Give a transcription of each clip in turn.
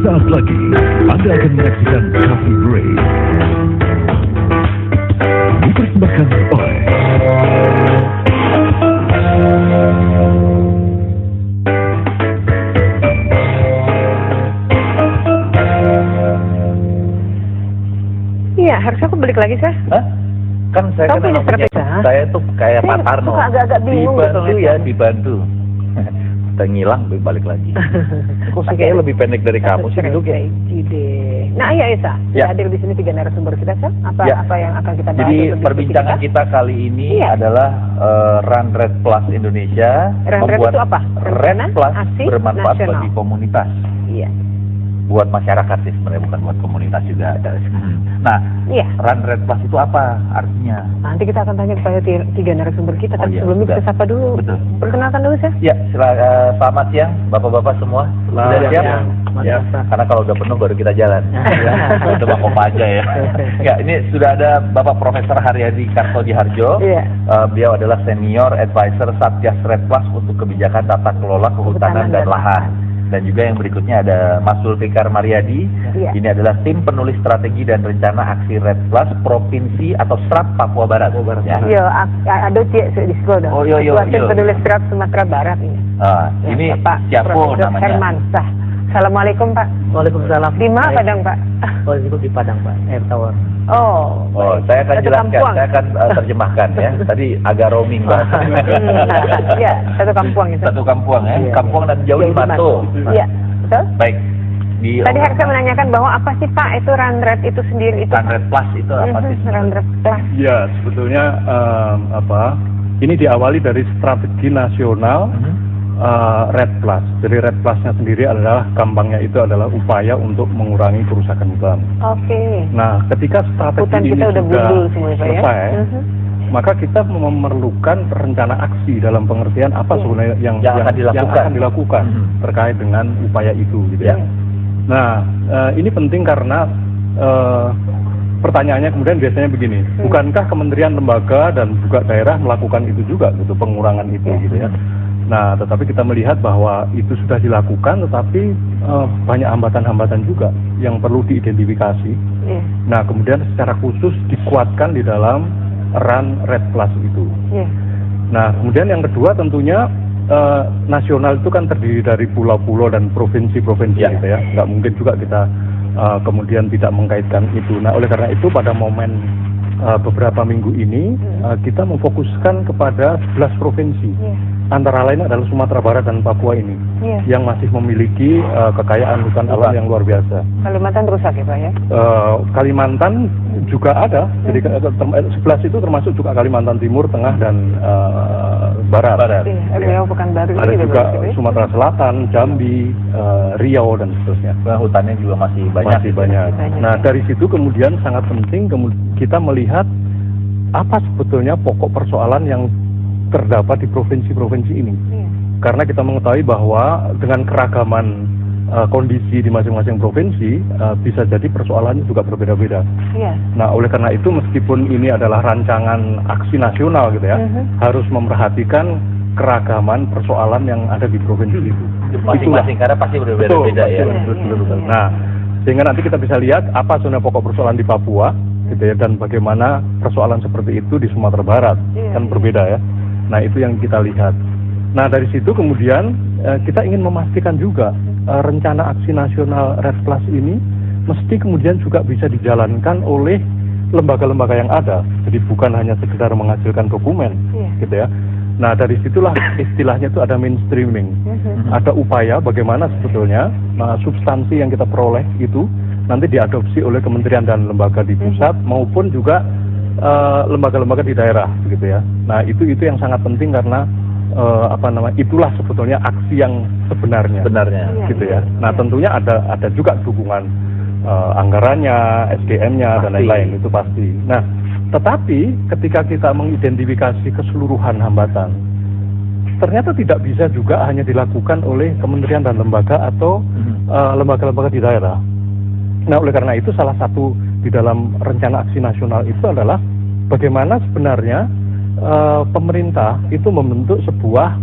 Sesaat lagi, Anda akan menyaksikan Coffee Break. Dipersembahkan oleh Iya, harusnya aku balik lagi, Sah. Hah? Kan saya Kamu punya namanya, strategi? saya tuh kayak Saya Pak Tarno. suka agak-agak bingung dibantu gitu ya, ngeliatnya. dibantu. Kita ngilang, balik lagi. Kok sih kayaknya lebih pendek dari kamu sih duduk ya? Strategi deh. Nah, iya, Sah. Ya. Hadir di sini 3 narasumber kita, Sah. Apa Ya. apa yang akan kita bahas? Jadi untuk diskusi perbincangan kita kali ini Iya. adalah Run Red Plus Indonesia Run Red membuat itu apa? Red Rencana Plus Aksi bermanfaat Nasional. bagi komunitas, Iya. buat masyarakat sih sebenarnya, bukan buat komunitas juga. Nah, Iya. Run Red Plus itu apa artinya? Nanti kita akan tanya kepada 3 narasumber kita, Oh, tapi iya, sebelumnya sudah. kita sapa dulu. Betul. Perkenalkan dulu, Sah. Ya, selamat siang Bapak-bapak semua. Sudah siap? Ya, karena kalau udah penuh baru kita jalan. Itu Bang Kopa aja ya. Ya, ini sudah ada Bapak Profesor Haryadi Kartodiharjo. Iya. Beliau adalah Senior Advisor Satgas Red Plus untuk kebijakan tata kelola kehutanan dan lahan. Dan juga yang berikutnya ada Mas Zulfikar Mariadi. Iya. Ini adalah tim penulis strategi dan rencana aksi Red Plus Provinsi atau SRAP Papua Barat. Ya. Yo, ada cek di sekolah dong. Oh, yo. Ketua penulis draft Sumatera Barat ini. Ah, Ya, ini Pak siapa Profesor namanya? Hermansah. Assalamualaikum, Pak. Waalaikumsalam. Di mana Baik. Padang, Pak? Oh, itu di Padang, Pak. Air Tower. Oh, Oh, baik. saya akan Satu jelaskan, Kampuang. saya akan terjemahkan ya. Tadi agak roaming bahasa. Iya, satu Kampuang itu. Satu Kampuang ya, Iya. Kampuang dan jauh di Mato. Iya, betul. Baik. Di Tadi saya menanyakan bahwa apa sih, Pak, itu Run Red itu sendiri itu? Run Red Plus itu apa sih? Run Red Plus. Ya, sebetulnya ini diawali dari strategi nasional Red Plus. Jadi Red Plusnya sendiri adalah gampangnya itu adalah upaya untuk mengurangi kerusakan hutan. Oke. Nah, ketika strategi Hutan ini kita udah sudah gundul semua, Pak, ya? selesai, maka kita memerlukan rencana aksi dalam pengertian apa Iya. sebenarnya yang Yang akan dilakukan. terkait dengan upaya itu, gitu ya. Ya. Nah, ini penting karena pertanyaannya kemudian biasanya begini, bukankah kementerian, lembaga dan juga daerah melakukan itu juga gitu, pengurangan itu gitu ya. Nah, tetapi kita melihat bahwa itu sudah dilakukan, tetapi banyak hambatan-hambatan juga yang perlu diidentifikasi. Iya. Nah, kemudian secara khusus dikuatkan di dalam Run Red Plus itu. Iya. Nah, kemudian yang kedua tentunya nasional itu kan terdiri dari pulau-pulau dan provinsi-provinsi Ya. gitu ya. Nggak mungkin juga kita kemudian tidak mengkaitkan itu. Nah, oleh karena itu pada momen beberapa minggu ini kita memfokuskan kepada 11 provinsi. Iya. Antara lain adalah Sumatera Barat dan Papua ini Iya. yang masih memiliki kekayaan hutan alam yang luar biasa. Kalimantan rusak ya, Pak, ya? Kalimantan juga ada, jadi 11 itu termasuk juga Kalimantan Timur, Tengah dan Barat. Iya, Riau, Pekanbaru Ada ini juga berarti, ya? Sumatera Selatan, Jambi, Riau dan seterusnya. Hutannya juga masih banyak. Masih banyak. banyak. Nah, dari situ kemudian sangat penting kita melihat apa sebetulnya pokok persoalan yang terdapat di provinsi-provinsi ini. Iya. Karena kita mengetahui bahwa dengan keragaman kondisi di masing-masing provinsi bisa jadi persoalannya juga berbeda-beda. Iya. Nah, oleh karena itu meskipun ini adalah rancangan aksi nasional gitu ya, harus memperhatikan keragaman persoalan yang ada di provinsi itu. Masing-masing karena pasti berbeda-beda ya. Betul. Nah, sehingga nanti kita bisa lihat apa sebenarnya pokok persoalan di Papua gitu ya, dan bagaimana persoalan seperti itu di Sumatera Barat. Iya, Kan berbeda ya. Nah, itu yang kita lihat. Nah, dari situ kemudian kita ingin memastikan juga rencana aksi nasional Red Plus ini mesti kemudian juga bisa dijalankan oleh lembaga-lembaga yang ada. Jadi bukan hanya sekedar menghasilkan dokumen, Iya. gitu ya. Nah, dari situlah istilahnya itu ada mainstreaming. Ada upaya bagaimana sebetulnya substansi yang kita peroleh itu nanti diadopsi oleh kementerian dan lembaga di pusat maupun juga lembaga-lembaga di daerah, begitu ya. Nah, itu yang sangat penting karena itulah sebetulnya aksi yang sebenarnya, gitu ya. Nah, tentunya ada juga dukungan anggarannya, SDM-nya dan lain-lain, itu pasti. Nah, tetapi ketika kita mengidentifikasi keseluruhan hambatan, ternyata tidak bisa juga hanya dilakukan oleh kementerian dan lembaga atau lembaga-lembaga di daerah. Nah, oleh karena itu salah satu di dalam rencana aksi nasional itu adalah bagaimana sebenarnya pemerintah itu membentuk sebuah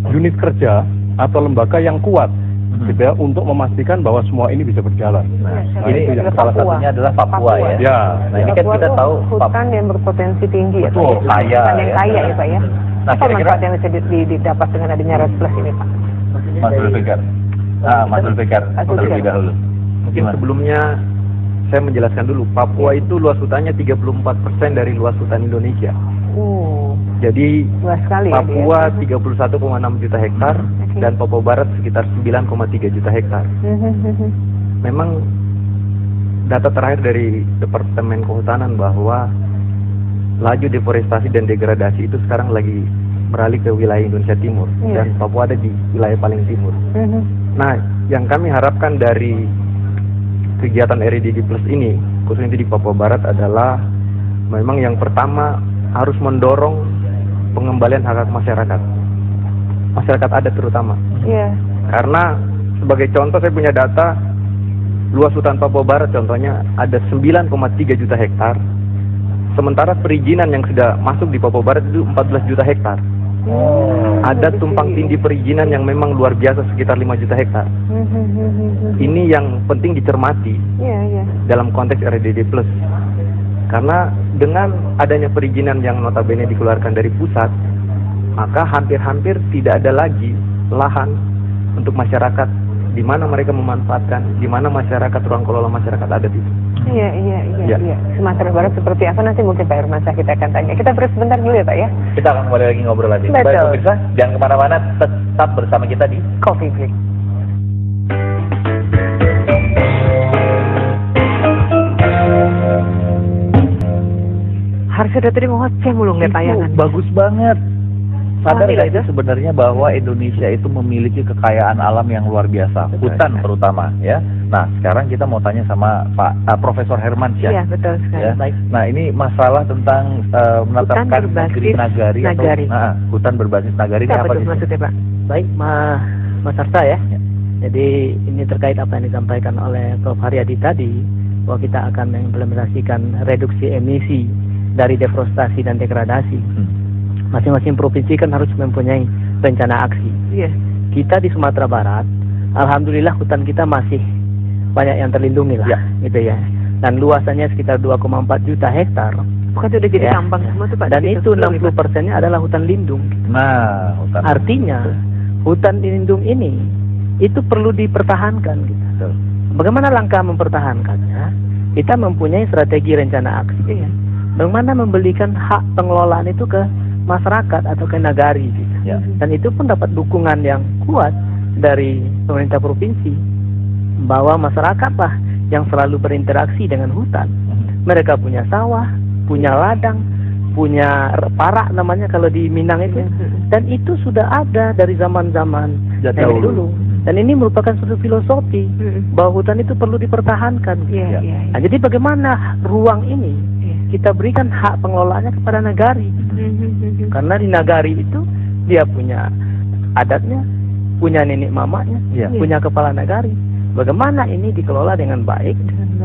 unit kerja atau lembaga yang kuat gitu ya, untuk memastikan bahwa semua ini bisa berjalan. Nah, Ya, ini adalah salah Papua. satunya adalah Papua, ya. Ya, Nah, ini kan Papua kita tuh tahu hutan yang berpotensi tinggi ya, Betul, Pak, ya. kaya, Hutan yang ya. kaya ya Pak ya. Nah, Apa kira-kira- manfaat yang bisa didapat dengan adanya Red Plus ini Pak? Mas Zulfikar. Mas Zulfikar terlebih dahulu. Mungkin Gimana? sebelumnya saya menjelaskan dulu, Papua itu luas hutannya 34% dari luas hutan Indonesia. Jadi Luas sekali ya Papua dia. 31,6 juta hektar Oke. dan Papua Barat sekitar 9,3 juta hektar. Memang data terakhir dari Departemen Kehutanan bahwa laju deforestasi dan degradasi itu sekarang lagi beralih ke wilayah Indonesia Timur Iya. dan Papua ada di wilayah paling timur. Nah, yang kami harapkan dari kegiatan REDD Plus ini, khususnya di Papua Barat adalah memang yang pertama harus mendorong pengembalian hak masyarakat adat terutama. Iya. Karena sebagai contoh saya punya data luas hutan Papua Barat contohnya ada 9,3 juta hektar, sementara perizinan yang sudah masuk di Papua Barat itu 14 juta hektar. Ada tumpang tindih perizinan yang memang luar biasa sekitar 5 juta hektar. Ini yang penting dicermati Iya, iya. dalam konteks REDD Plus. Karena dengan adanya perizinan yang notabene dikeluarkan dari pusat, maka hampir-hampir tidak ada lagi lahan untuk masyarakat di mana mereka memanfaatkan, di mana masyarakat ruang kelola masyarakat adat itu. Iya, Ya. iya. Sumatera Barat seperti apa nanti mungkin Pak Hermansyah kita akan tanya. Kita break sebentar dulu ya Pak ya. Kita akan kembali lagi ngobrol lagi. Betul. Baik pemirsa, jangan kemana-mana, tetap bersama kita di Coffee break. Harusnya udah tadi mau ngoceh mulu ngeliat tayangan. bagus banget. Sadar Alhamdulillah nggak sih itu. sebenarnya bahwa Indonesia itu memiliki kekayaan alam yang luar biasa, hutan terutama, ya. Nah, sekarang kita mau tanya sama Profesor Hermansyah. Iya, betul sekali. Ya. Baik. Nah, ini masalah tentang menetapkan berbasis negeri nagari, nagari. atau hutan berbasis nagari ini Apa apa tuh sih? maksudnya Pak? Baik, Mas Arsa ya. Jadi ini terkait apa yang disampaikan oleh Prof. Haryadi tadi, bahwa kita akan mengimplementasikan reduksi emisi dari deforestasi dan degradasi. Masing-masing provinsi kan harus mempunyai rencana aksi. Iya. Kita di Sumatera Barat, alhamdulillah hutan kita masih banyak yang terlindungi lah, Ya. gitu ya. Dan luasannya sekitar 2,4 juta hektar. Bukan itu udah jadi Ya. tambang semua tuh Pak. Dan di situ itu sebelum, Pak. 60%-nya adalah hutan lindung. Nah, hutan. Artinya hutan lindung ini itu perlu dipertahankan gitu. Betul. Bagaimana langkah mempertahankannya? Kita mempunyai strategi rencana aksi. Iya. Bagaimana membelikan hak pengelolaan itu ke masyarakat atau ke nagari gitu. Ya. Dan itu pun dapat dukungan yang kuat dari pemerintah provinsi bahwa masyarakatlah yang selalu berinteraksi dengan hutan. Mereka punya sawah, punya ladang, punya parak namanya kalau di Minang itu. Dan itu sudah ada dari zaman-zaman nenek Dahulu. dulu. Dan ini merupakan suatu filosofi bahwa hutan itu perlu dipertahankan. Iya, iya. Nah, jadi bagaimana ruang ini kita berikan hak pengelolaannya kepada nagari. Karena di nagari itu dia punya adatnya, punya nenek mamanya, Iya. punya kepala nagari. Bagaimana ini dikelola dengan baik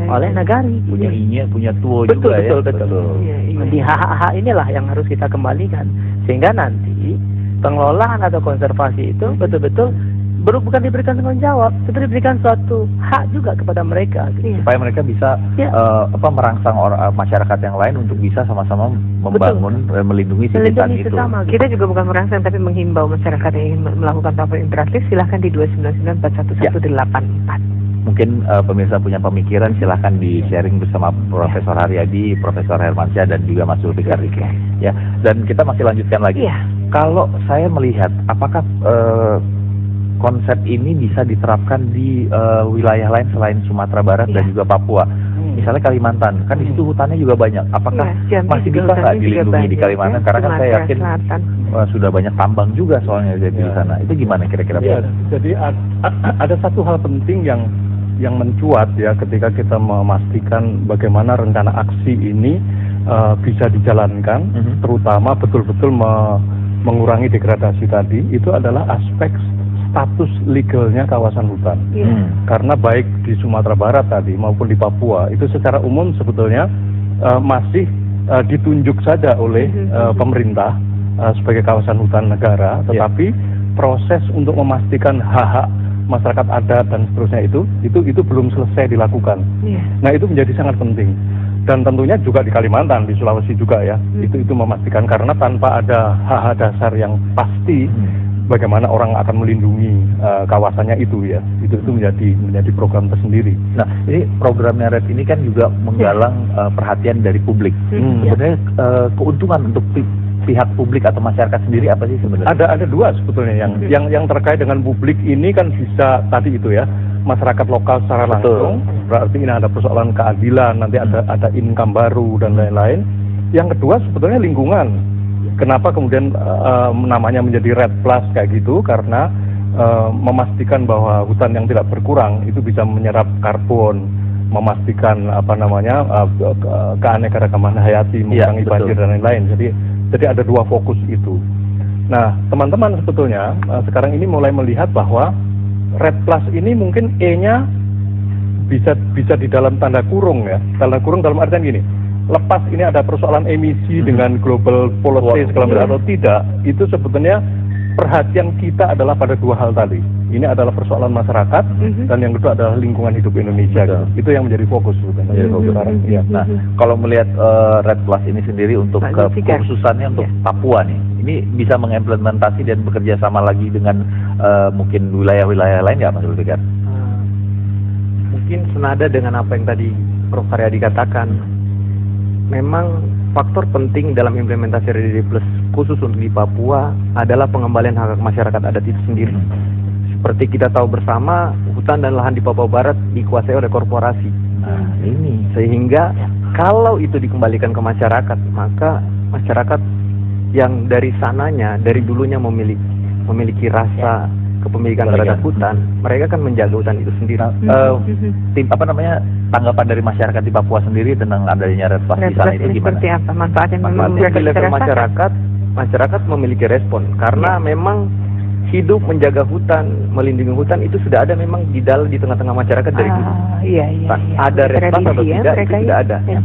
oleh nagari. Punya inya, punya tuo Betul, juga ya. betul. Iya, iya. Di hak-hak inilah yang harus kita kembalikan, sehingga nanti pengelolaan atau konservasi itu betul-betul bukan diberikan tanggung jawab, tetapi diberikan suatu hak juga kepada mereka. Gitu. Iya. Supaya mereka bisa Ya. merangsang masyarakat yang lain untuk bisa sama-sama membangun, melindungi si hutan Melindungi itu. sesama. Kita juga bukan merangsang tapi menghimbau masyarakat yang ingin melakukan tampil interaktif silahkan di 2994118. Mungkin pemirsa punya pemikiran, silahkan di-sharing bersama Profesor Haryadi, Profesor Hermansyah, dan juga Mas Zulfikar Riki. Ya, dan kita masih lanjutkan lagi. Iya. Kalau saya melihat, apakah konsep ini bisa diterapkan di wilayah lain selain Sumatera Barat dan juga Papua? Misalnya Kalimantan, kan di situ hutannya juga banyak. Apakah Iya, Jambi masih juga bisa nggak hutannya juga dilindungi di banyak, Kalimantan? ya. Karena kan saya Sumatera yakin Selatan. sudah banyak tambang juga soalnya di Ya. sana. Itu gimana kira-kira? Ya, jadi ada satu hal penting yang mencuat ya ketika kita memastikan bagaimana rencana aksi ini bisa dijalankan, terutama betul-betul mengurangi degradasi tadi, itu adalah aspek status legalnya kawasan hutan. Karena baik di Sumatera Barat tadi maupun di Papua itu secara umum sebetulnya masih ditunjuk saja oleh pemerintah sebagai kawasan hutan negara, tetapi proses untuk memastikan hak-hak masyarakat adat dan seterusnya itu belum selesai dilakukan. Iya. Nah, itu menjadi sangat penting. Dan tentunya juga di Kalimantan, di Sulawesi juga ya. Itu memastikan, karena tanpa ada hak-hak dasar yang pasti, bagaimana orang akan melindungi kawasannya itu ya. Itu menjadi program tersendiri. Nah, ini programnya RED ini kan juga menggalang perhatian dari publik. Sebenarnya keuntungan untuk pihak publik atau masyarakat sendiri apa sih sebenarnya? Ada dua sebetulnya yang terkait dengan publik ini kan bisa tadi itu ya, masyarakat lokal secara langsung. Berarti ini ada persoalan keadilan, nanti ada income baru dan lain-lain. Yang kedua sebetulnya lingkungan. Kenapa kemudian namanya menjadi RED Plus kayak gitu? Karena memastikan bahwa hutan yang tidak berkurang itu bisa menyerap karbon, memastikan keanekaragaman hayati, mengurangi banjir dan lain-lain. Jadi ada dua fokus itu. Nah, teman-teman sebetulnya sekarang ini mulai melihat bahwa RED Plus ini mungkin E-nya bisa di dalam tanda kurung ya. Tanda kurung dalam artian gini, lepas ini ada persoalan emisi dengan global policy segala atau tidak, itu sebetulnya perhatian kita adalah pada dua hal tadi. Ini adalah persoalan masyarakat dan yang kedua adalah lingkungan hidup Indonesia. Gitu. Itu yang menjadi fokus sebetulnya sekarang. Ya. Nah, kalau melihat RED Plus ini sendiri untuk kekhususannya untuk Papua nih, ini bisa mengimplementasi dan bekerja sama lagi dengan mungkin wilayah-wilayah lain nggak, Mas Zulfikar? Mungkin senada dengan apa yang tadi Prof. Haryadi katakan. Memang faktor penting dalam implementasi RED Plus khusus untuk di Papua adalah pengembalian hak masyarakat adat itu sendiri. Seperti kita tahu bersama, hutan dan lahan di Papua Barat dikuasai oleh korporasi. Nah, ini sehingga kalau itu dikembalikan ke masyarakat, maka masyarakat yang dari sananya, dari dulunya memiliki rasa kepemilikan terhadap hutan, mereka kan menjaga hutan itu sendiri. Tanggapan dari masyarakat di Papua sendiri tentang adanya RED Plus di sana itu gimana? Seperti apa? Manfaat yang memang mereka di level rasakan? masyarakat memiliki respon karena memang hidup menjaga hutan, melindungi hutan itu sudah ada memang di tengah-tengah masyarakat dari dulu. Iya. Ada RED Plus atau tidak itu sudah ada. Ya.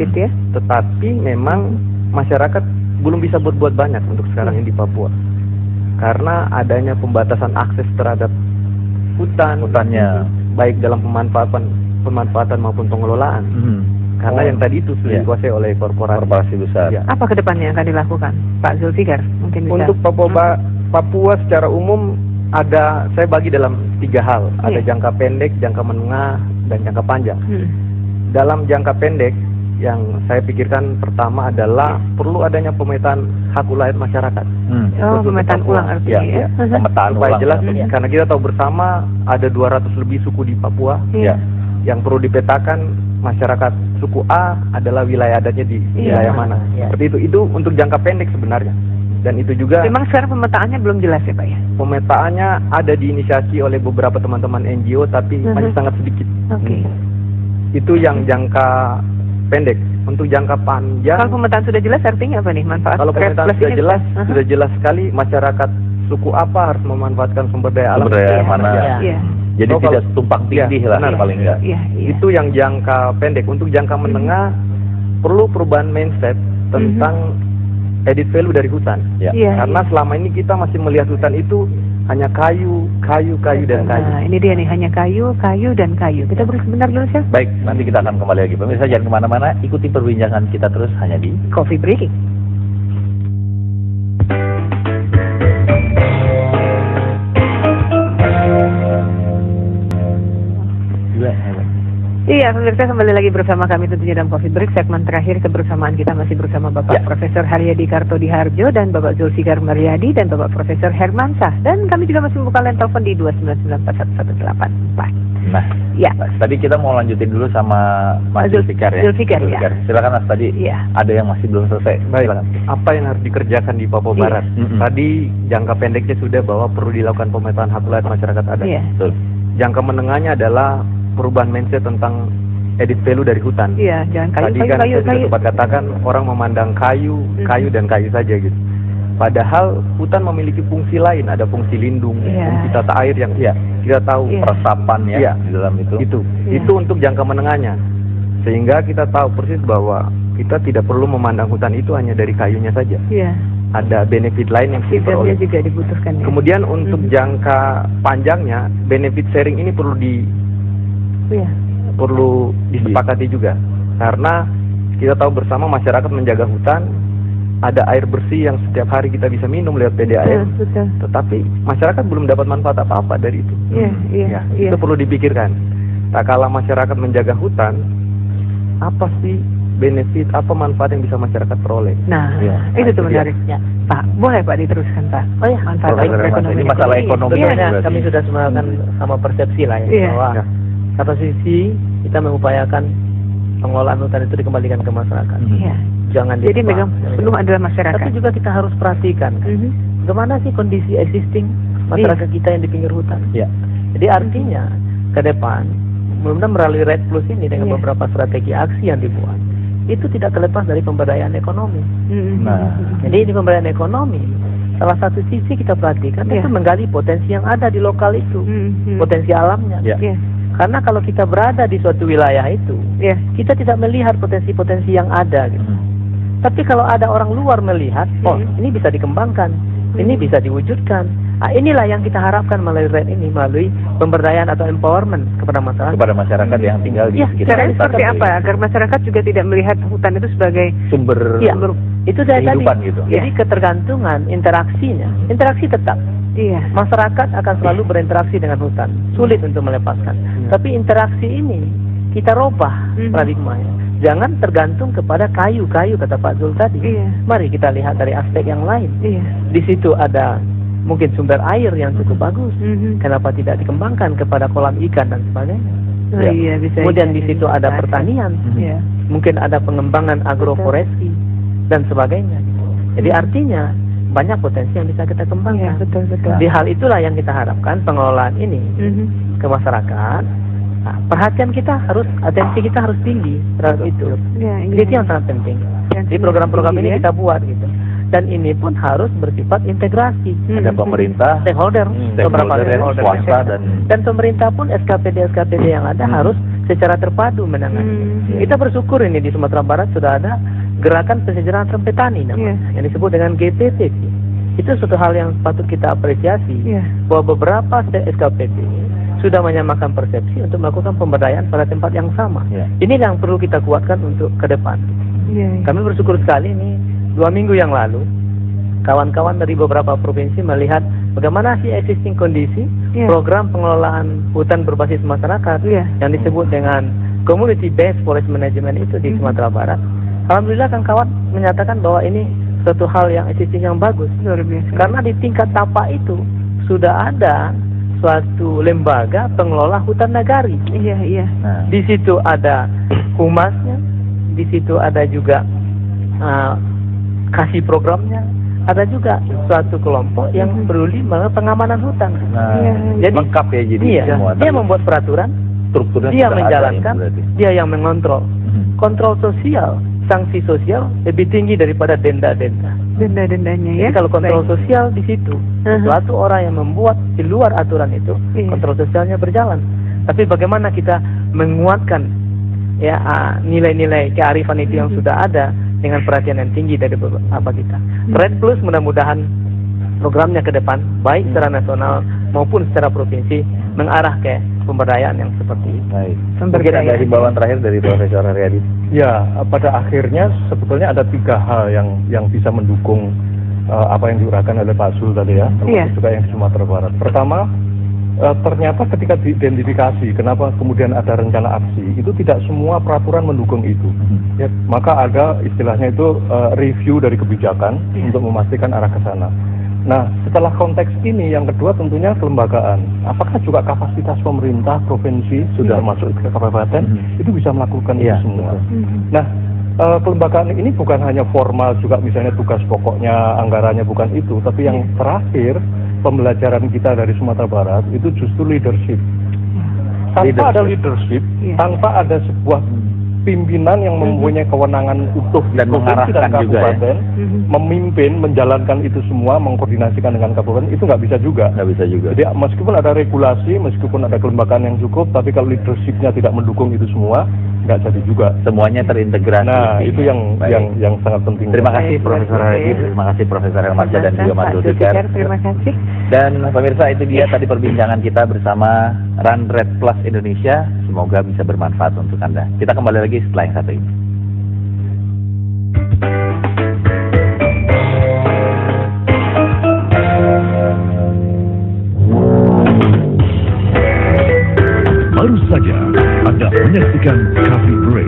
Tetapi memang masyarakat belum bisa berbuat banyak untuk sekarang ini di Papua. Karena adanya pembatasan akses terhadap hutannya, baik dalam pemanfaatan maupun pengelolaan. Karena yang tadi itu sudah dikuasai oleh korporasi besar. Ya. Apa kedepannya yang akan dilakukan, Pak Zulfikar? Mungkin bisa. Untuk Papua secara umum saya bagi dalam 3 hal. Ada jangka pendek, jangka menengah, dan jangka panjang. Dalam jangka pendek, yang saya pikirkan pertama adalah perlu adanya pemetaan hak ulayat masyarakat. Pemetaan ulang artinya ya. Pemetaan supaya ulang jelas, karena kita tahu bersama ada 200 lebih suku di Papua. Yang perlu dipetakan masyarakat suku A adalah wilayah adatnya di wilayah mana. Seperti itu untuk jangka pendek sebenarnya. Dan itu juga memang sekarang pemetaannya belum jelas ya, Pak ya? Pemetaannya ada diinisiasi oleh beberapa teman-teman NGO tapi masih sangat sedikit. Itu yang jangka pendek. Untuk jangka panjang, kalau pemetaan sudah jelas artinya apa nih manfaat? Kalau pemetaan sudah jelas sekali masyarakat suku apa harus memanfaatkan sumber daya alam mana. Jadi tidak tumpang tindih lah paling enggak. Itu yang jangka pendek. Untuk jangka menengah perlu perubahan mindset tentang added value dari hutan. Karena selama ini kita masih melihat hutan itu hanya kayu dan kayu. Nah, ini dia nih, hanya kayu dan kayu. Kita beri sebentar dulu, Chef. Baik, nanti kita akan kembali lagi. Pemirsa jangan kemana-mana, ikuti perbincangan kita terus hanya di Coffee Breaking. Iya, pemirsa kembali lagi bersama kami tentunya dalam Coffee Break. Segmen terakhir kebersamaan kita masih bersama Bapak Profesor Haryadi Kartodiharjo dan Bapak Zulfikar Maryadi dan Bapak Profesor Hermansyah. Dan kami juga masih membuka line telepon di 2994118. Nah, tadi kita mau lanjutin dulu sama Mas Zulfikar ya. Zulfikar. Silakan Mas, tadi ada yang masih belum selesai. Baik. Apa yang harus dikerjakan di Papua Barat? Tadi jangka pendeknya sudah bahwa perlu dilakukan pemetaan hak ulayat masyarakat adat. Betul. Jangka menengahnya adalah perubahan mindset tentang added value dari hutan. Jangan Tadi kan saya sudah sempat katakan orang memandang kayu dan kayu saja gitu. Padahal hutan memiliki fungsi lain, ada fungsi lindung, fungsi tata air yang kita tahu, peresapan di dalam itu. Itu untuk jangka menengahnya. Sehingga kita tahu persis bahwa kita tidak perlu memandang hutan itu hanya dari kayunya saja. ada benefit lain yang Feedernya diperoleh. juga dibutuhkan ya. Kemudian untuk jangka panjangnya, benefit sharing ini Iya. perlu disepakati juga, karena kita tahu bersama masyarakat menjaga hutan, ada air bersih yang setiap hari kita bisa minum lewat PDAM, Betul. tetapi masyarakat belum dapat manfaat apa-apa dari itu. Iya. Itu perlu dipikirkan. Tak kala masyarakat menjaga hutan, apa sih benefit, apa manfaat yang bisa masyarakat peroleh? Nah, Iya. itu tuh Itu dia. menarik. Ya. Pak, boleh Pak diteruskan Pak. Oh ya, Manfaat Profesor Hermansyah, ekonomi. ini masalah ekonomi Iya. kan berarti. kami sudah sebenarnya sama persepsi lah ya, Iya. bahwa Ya. satu sisi kita mengupayakan pengelolaan hutan itu dikembalikan ke masyarakat. Iya. Jangan Jadi dilepas. megang penuh adalah masyarakat. Tapi juga kita harus perhatikan kan, Mhm. bagaimana sih kondisi existing masyarakat kita yang di pinggir hutan. Ya. Jadi artinya ke depan, mudah-mudahan melalui Red Plus ini dengan Iya. beberapa strategi aksi yang dibuat, itu tidak terlepas dari pemberdayaan ekonomi. Mhm. Nah. Jadi di pemberdayaan ekonomi, salah satu sisi kita perhatikan Iya. itu menggali potensi yang ada di lokal itu, Mhm. potensi alamnya. Ya. Iya. Karena kalau kita berada di suatu wilayah itu, Iya. kita tidak melihat potensi-potensi yang ada gitu. Hmm. Tapi kalau ada orang luar melihat, oh Hmm. ini bisa dikembangkan, ini bisa diwujudkan. Ah, inilah yang kita harapkan melalui RED ini, melalui pemberdayaan atau empowerment kepada masyarakat. Kepada masyarakat yang tinggal di Ya, sekitar Caranya hutan seperti tadi. apa agar masyarakat juga tidak melihat hutan itu sebagai Sumber Iya, itu saya tadi. kehidupan gitu. Jadi ketergantungan interaksinya, interaksi tetap. iya. Masyarakat akan selalu berinteraksi dengan hutan, sulit untuk melepaskan. Tapi interaksi ini kita robah paradigmanya. Jangan tergantung kepada kayu-kayu kata Pak Zul tadi. Iya. Mari kita lihat dari aspek yang lain. Iya. Di situ ada mungkin sumber air yang cukup bagus. Mhm. Kenapa tidak dikembangkan kepada kolam ikan dan sebagainya? Oh, Ya. iya bisa. Kemudian di jadi situ ada bahasa. pertanian, Iya. mungkin ada pengembangan agroforestry dan sebagainya. Jadi artinya banyak potensi yang bisa kita Iya, kembangkan. betul. Di hal itulah yang kita harapkan pengelolaan ini Mhm. ke masyarakat. Nah, perhatian kita harus, atensi kita harus tinggi terhadap itu. Iya, Jadi itu yang sangat penting. Yang Jadi program-program tinggi, ini ya. kita buat gitu. Dan ini pun harus bersifat integrasi. Ada pemerintah, Stakeholder, beberapa stakeholder, stakeholder. swasta dan pemerintah pun SKPD yang ada harus secara terpadu menangani. Mhm. Kita bersyukur ini di Sumatera Barat sudah ada gerakan kesejahteraan petani namanya, yang disebut dengan GPT. Itu suatu hal yang patut kita apresiasi, Iya. bahwa beberapa SKPD sudah menyamakan persepsi untuk melakukan pemberdayaan pada tempat yang sama. Ya. Ini yang perlu kita kuatkan untuk ke depan. Iya. Kami bersyukur sekali ini 2 minggu yang lalu kawan-kawan dari beberapa provinsi melihat bagaimana sih existing kondisi Iya. program pengelolaan hutan berbasis masyarakat Iya. yang disebut dengan community based forest management itu di Sumatera Barat. Alhamdulillah kawan-kawan menyatakan bahwa ini suatu hal yang existing yang bagus. Luar biasa. Karena di tingkat tapak itu sudah ada suatu lembaga pengelola hutan nagari. Iya. nah, Di situ ada humasnya, di situ ada juga kasih programnya, ada juga suatu kelompok yang peduli mengenai pengamanan hutan. nah, Iya. Jadi lengkap ya jadi iya, semua. dia membuat peraturan, Strukturnya dia sudah ada menjalankan, ya, berarti. dia yang mengontrol. Mhm. Kontrol sosial, sanksi sosial lebih tinggi daripada denda-denda. Denda-dendanya ya. Jadi kalau kontrol Baik. sosial di situ, suatu orang yang membuat di luar aturan itu, Iya. kontrol sosialnya berjalan. Tapi bagaimana kita menguatkan ya nilai-nilai kearifan itu yang sudah ada dengan perhatian yang tinggi dari apa kita. Red Plus mudah-mudahan programnya ke depan baik secara nasional maupun secara provinsi mengarah ke pemberdayaan yang seperti itu. Baik. Mungkin Pemberdayaan. ada himbauan terakhir dari Profesor Haryadi. Ya, pada akhirnya sebetulnya ada 3 hal yang bisa mendukung apa yang diuraikan oleh Pak Zul tadi ya, termasuk Iya. juga yang di Sumatera Barat. Pertama, ternyata ketika diidentifikasi kenapa kemudian ada rencana aksi, itu tidak semua peraturan mendukung itu. Ya, maka ada istilahnya itu review dari kebijakan untuk memastikan arah ke sana. Nah, setelah konteks ini, yang kedua tentunya kelembagaan. Apakah juga kapasitas pemerintah provinsi sudah masuk ke kabupaten itu bisa melakukan Iya, itu semua? betul. Nah, kelembagaan ini bukan hanya formal, juga misalnya tugas pokoknya, anggarannya bukan itu, tapi yang terakhir pembelajaran kita dari Sumatera Barat itu justru leadership. Tanpa ada leadership, Iya. tanpa ada sebuah pimpinan yang mempunyai kewenangan utuh di Dan provinsi dan mengarahkan juga ya. kabupaten, memimpin, menjalankan itu semua, mengkoordinasikan dengan kabupaten, itu nggak bisa juga. Nggak bisa juga. Jadi meskipun ada regulasi, meskipun ada kelembagaan yang cukup, tapi kalau leadershipnya tidak mendukung itu semua, nggak jadi juga. Semuanya terintegrasi. Nah, itu yang Baik. yang sangat penting. Terima kasih Baik, Profesor luar biasa Hardi, ya. terima kasih Profesor Hermansyah dan juga Mas Pak Zulfikar. Zulfikar, terima kasih. Dan pemirsa, itu dia tadi perbincangan kita bersama Run Red Plus Indonesia. Semoga bisa bermanfaat untuk Anda. Kita kembali lagi setelah yang satu ini. Baru saja Anda menyaksikan Coffee Break.